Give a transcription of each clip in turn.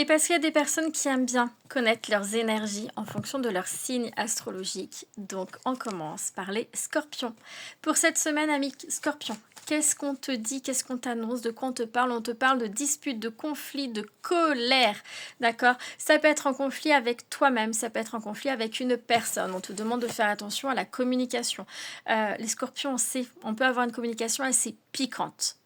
Et parce qu'il y a des personnes qui aiment bien connaître leurs énergies en fonction de leur signe astrologique. Donc, on commence par les scorpions. Pour cette semaine, amis scorpions, qu'est-ce qu'on te dit? Qu'est-ce qu'on t'annonce? De quoi on te parle? On te parle de disputes, de conflits, de colère. D'accord? Ça peut être en conflit avec toi-même, ça peut être en conflit avec une personne. On te demande de faire attention à la communication. Les scorpions, on peut avoir une communication assez piquante.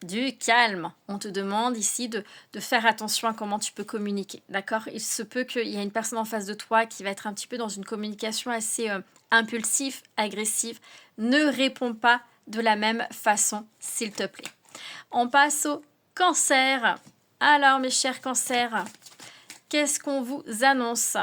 Du calme. On te demande ici de faire attention à comment tu peux communiquer. D'accord? Il se peut qu'il y ait une personne en face de toi qui va être un petit peu dans une communication assez impulsive, agressive. Ne réponds pas de la même façon, s'il te plaît. On passe au cancer. Alors, mes chers cancers, qu'est-ce qu'on vous annonce?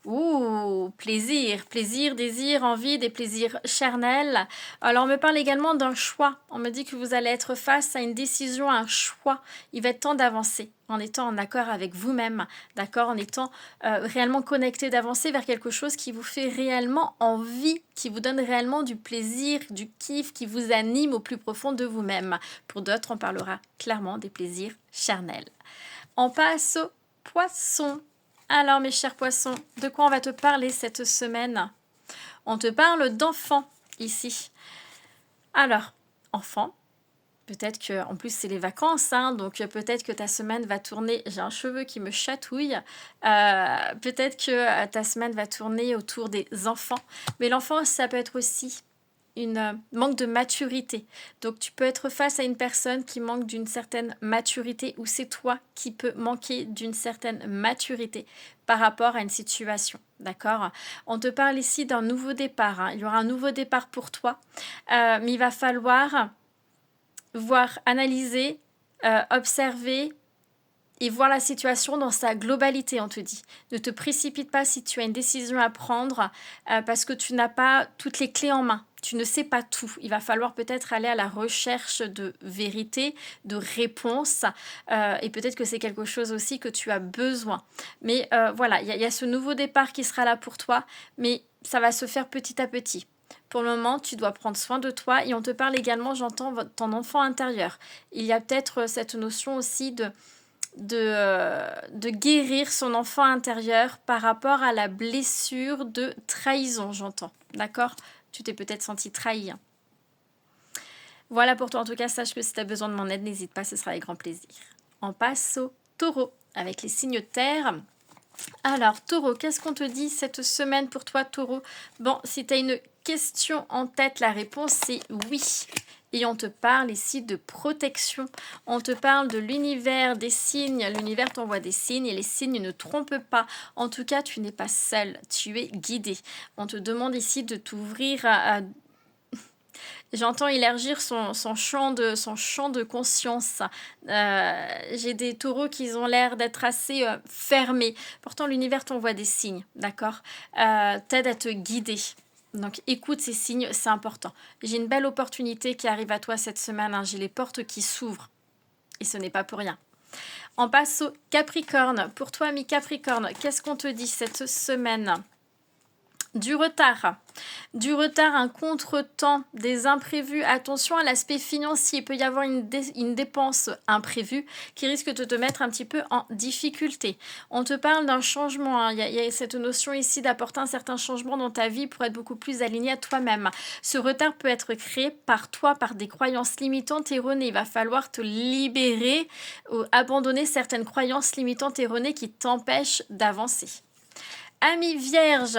Ouh, plaisir, plaisir, désir, envie, des plaisirs charnels. Alors, on me parle également d'un choix. On me dit que vous allez être face à une décision, à un choix. Il va être temps d'avancer en étant en accord avec vous-même, d'accord, en étant réellement connecté, d'avancer vers quelque chose qui vous fait réellement envie, qui vous donne réellement du plaisir, du kiff, qui vous anime au plus profond de vous-même. Pour d'autres, on parlera clairement des plaisirs charnels. On passe au poisson. Alors, mes chers poissons, de quoi on va te parler cette semaine? On te parle d'enfants ici. Alors, enfants, peut-être que, en plus c'est les vacances, hein, donc peut-être que ta semaine va tourner, j'ai un cheveu qui me chatouille, peut-être que ta semaine va tourner autour des enfants, mais l'enfant ça peut être aussi une manque de maturité. Donc tu peux être face à une personne qui manque d'une certaine maturité ou c'est toi qui peux manquer d'une certaine maturité par rapport à une situation. D'accord? On te parle ici d'un nouveau départ. Hein. Il y aura un nouveau départ pour toi, mais il va falloir voir, analyser, observer et voir la situation dans sa globalité, on te dit. Ne te précipite pas si tu as une décision à prendre parce que tu n'as pas toutes les clés en main. Tu ne sais pas tout. Il va falloir peut-être aller à la recherche de vérité, de réponses et peut-être que c'est quelque chose aussi que tu as besoin. Mais voilà, il y a ce nouveau départ qui sera là pour toi, mais ça va se faire petit à petit. Pour le moment, tu dois prendre soin de toi et on te parle également, j'entends, ton enfant intérieur. Il y a peut-être cette notion aussi de guérir son enfant intérieur par rapport à la blessure de trahison, j'entends. D'accord? Tu t'es peut-être senti trahi. Hein. Voilà pour toi. En tout cas, sache que si tu as besoin de mon aide, n'hésite pas, ce sera avec grand plaisir. On passe au taureau avec les signes terre. Alors, taureau, qu'est-ce qu'on te dit cette semaine pour toi, taureau? Bon, si tu as une question en tête, la réponse c'est oui. Et on te parle ici de protection. On te parle de l'univers, des signes. L'univers t'envoie des signes et les signes ne trompent pas. En tout cas, tu n'es pas seul. Tu es guidé. On te demande ici de t'ouvrir à j'entends élargir son champ de conscience. J'ai des taureaux qui ont l'air d'être assez fermés. Pourtant, l'univers t'envoie des signes, d'accord? T'aide à te guider. Donc, écoute ces signes, c'est important. J'ai une belle opportunité qui arrive à toi cette semaine. Hein. J'ai les portes qui s'ouvrent. Et ce n'est pas pour rien. On passe au Capricorne. Pour toi, mi Capricorne, qu'est-ce qu'on te dit cette semaine? Du retard, un contretemps, des imprévus. Attention à l'aspect financier, il peut y avoir une dépense imprévue qui risque de te mettre un petit peu en difficulté. On te parle d'un changement, hein. Il y a cette notion ici d'apporter un certain changement dans ta vie pour être beaucoup plus aligné à toi-même. Ce retard peut être créé par toi, par des croyances limitantes erronées. Il va falloir te libérer ou abandonner certaines croyances limitantes erronées qui t'empêchent d'avancer. Ami Vierge,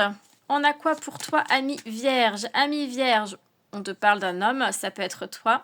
on a quoi pour toi, ami Vierge? Ami Vierge, on te parle d'un homme, ça peut être toi.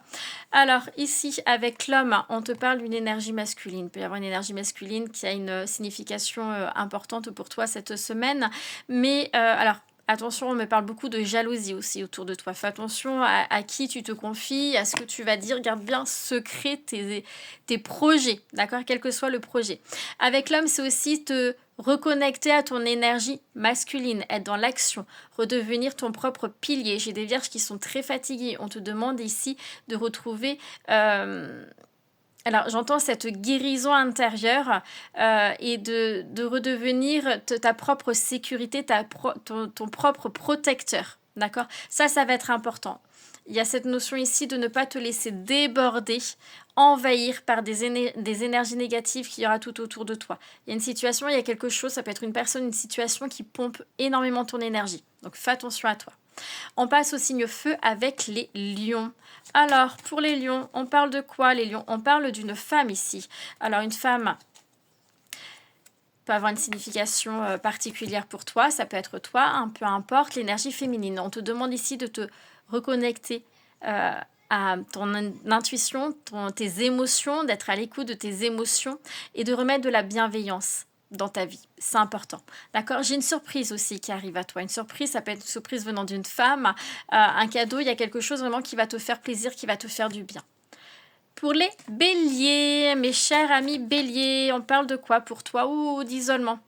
Alors ici, avec l'homme, on te parle d'une énergie masculine. Il peut y avoir une énergie masculine qui a une signification importante pour toi cette semaine. Mais alors, attention, on me parle beaucoup de jalousie aussi autour de toi. Fais attention à qui tu te confies, à ce que tu vas dire. Garde bien secret tes projets, d'accord? Quel que soit le projet. Avec l'homme, c'est aussi te reconnecter à ton énergie masculine, être dans l'action, redevenir ton propre pilier. J'ai des vierges qui sont très fatiguées. On te demande ici de retrouver... Alors, j'entends cette guérison intérieure et de redevenir ta propre sécurité, ton propre protecteur. D'accord? Ça va être important. Il y a cette notion ici de ne pas te laisser déborder envahir par des énergies négatives qu'il y aura tout autour de toi. Il y a une situation, il y a quelque chose, ça peut être une personne, une situation qui pompe énormément ton énergie. Donc fais attention à toi. On passe au signe feu avec les lions. Alors, pour les lions, on parle de quoi les lions? On parle d'une femme ici. Alors, une femme peut avoir une signification particulière pour toi. Ça peut être toi, peu importe, l'énergie féminine. On te demande ici de te reconnecter à ton intuition, tes émotions, d'être à l'écoute de tes émotions et de remettre de la bienveillance dans ta vie. C'est important. D'accord? J'ai une surprise aussi qui arrive à toi. Une surprise, ça peut être une surprise venant d'une femme, un cadeau, il y a quelque chose vraiment qui va te faire plaisir, qui va te faire du bien. Pour les béliers, mes chers amis béliers, on parle de quoi pour toi? Ouh, d'isolement.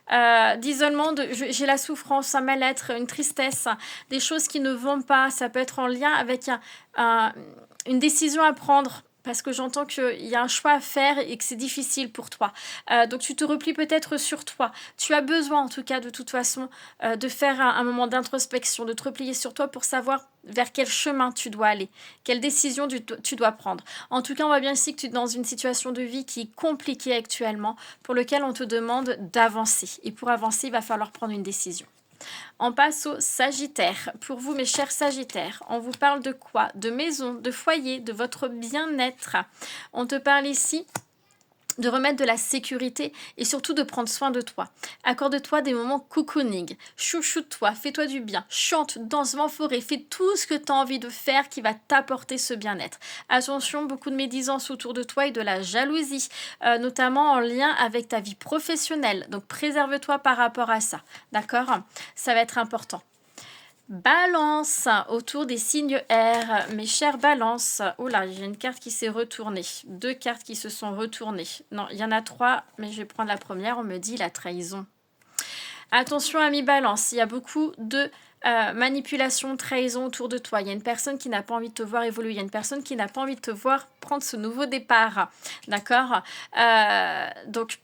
D'isolement, j'ai la souffrance, un mal-être, une tristesse, des choses qui ne vont pas. Ça peut être en lien avec une décision à prendre. Parce que j'entends qu'il y a un choix à faire et que c'est difficile pour toi. Donc tu te replies peut-être sur toi. Tu as besoin en tout cas de toute façon de faire un moment d'introspection, de te replier sur toi pour savoir vers quel chemin tu dois aller, quelle décision tu dois prendre. En tout cas, on voit bien ici que tu es dans une situation de vie qui est compliquée actuellement, pour laquelle on te demande d'avancer. Et pour avancer, il va falloir prendre une décision. On passe au Sagittaire. Pour vous, mes chers Sagittaires, on vous parle de quoi? De maison, de foyer, de votre bien-être. On te parle ici de remettre de la sécurité et surtout de prendre soin de toi. Accorde-toi des moments cocooning, chouchoute-toi, fais-toi du bien, chante, danse, va en forêt, fais tout ce que tu as envie de faire qui va t'apporter ce bien-être. Attention, beaucoup de médisance autour de toi et de la jalousie, notamment en lien avec ta vie professionnelle. Donc préserve-toi par rapport à ça, d'accord? Ça va être important. Balance, autour des signes R, mes chers balances. Oh là, j'ai une carte qui s'est retournée. 2 cartes qui se sont retournées. Non, il y en a 3, mais je vais prendre la première. On me dit la trahison. Attention, amis balance, il y a beaucoup de manipulation, trahison autour de toi. Il y a une personne qui n'a pas envie de te voir évoluer. Il y a une personne qui n'a pas envie de te voir prendre ce nouveau départ. D'accord? Donc,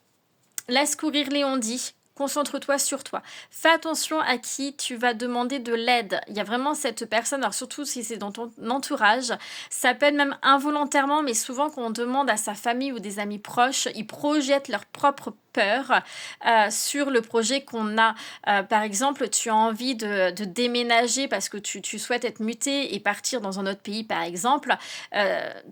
laisse courir les on-dit. Concentre-toi sur toi. Fais attention à qui tu vas demander de l'aide. Il y a vraiment cette personne, alors surtout si c'est dans ton entourage, ça peut être même involontairement, mais souvent quand on demande à sa famille ou des amis proches, ils projettent leur propre peur sur le projet qu'on a. Par exemple, tu as envie de déménager parce que tu souhaites être muté et partir dans un autre pays, par exemple.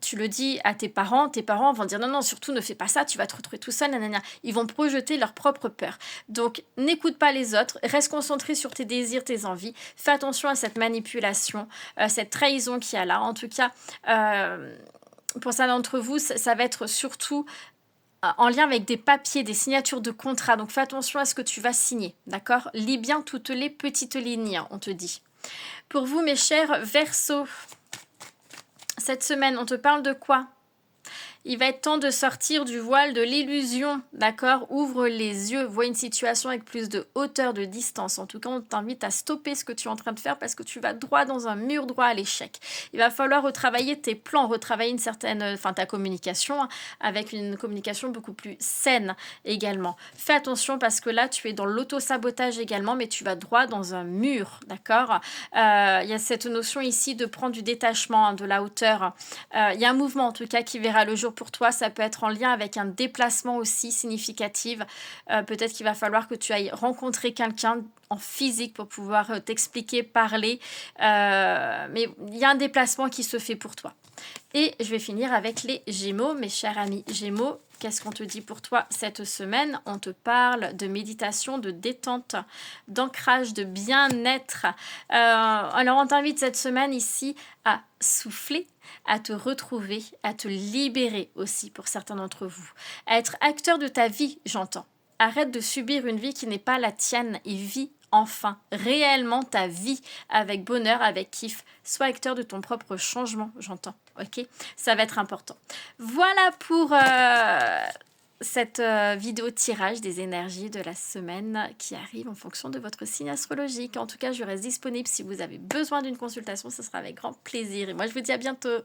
Tu le dis à tes parents vont dire non, surtout ne fais pas ça, tu vas te retrouver tout seul, nanana. Ils vont projeter leur propre peur. Donc, n'écoute pas les autres, reste concentré sur tes désirs, tes envies. Fais attention à cette manipulation, cette trahison qu'il y a là. En tout cas, pour ça d'entre vous, ça va être surtout en lien avec des papiers, des signatures de contrat. Donc, fais attention à ce que tu vas signer, d'accord? Lis bien toutes les petites lignes, on te dit. Pour vous, mes chers Verseaux, cette semaine, on te parle de quoi? Il va être temps de sortir du voile de l'illusion, d'accord? Ouvre les yeux, vois une situation avec plus de hauteur, de distance. En tout cas, on t'invite à stopper ce que tu es en train de faire parce que tu vas droit dans un mur, droit à l'échec. Il va falloir retravailler tes plans, retravailler ta communication, avec une communication beaucoup plus saine également. Fais attention parce que là, tu es dans l'auto-sabotage également, mais tu vas droit dans un mur, d'accord? Il y a cette notion ici de prendre du détachement, de la hauteur. Il y a un mouvement en tout cas qui verra le jour pour toi, ça peut être en lien avec un déplacement aussi significatif. Peut-être qu'il va falloir que tu ailles rencontrer quelqu'un en physique pour pouvoir t'expliquer, parler. Mais il y a un déplacement qui se fait pour toi. Et je vais finir avec les Gémeaux, mes chers amis Gémeaux. Qu'est-ce qu'on te dit pour toi cette semaine? On te parle de méditation, de détente, d'ancrage, de bien-être. Alors, on t'invite cette semaine ici à souffler, à te retrouver, à te libérer aussi pour certains d'entre vous. À être acteur de ta vie, j'entends. Arrête de subir une vie qui n'est pas la tienne et vis enfin réellement ta vie avec bonheur, avec kiff. Sois acteur de ton propre changement, j'entends. Ok, ça va être important. Voilà pour cette vidéo tirage des énergies de la semaine qui arrive en fonction de votre signe astrologique. En tout cas, je reste disponible si vous avez besoin d'une consultation, ce sera avec grand plaisir. Et moi, je vous dis à bientôt.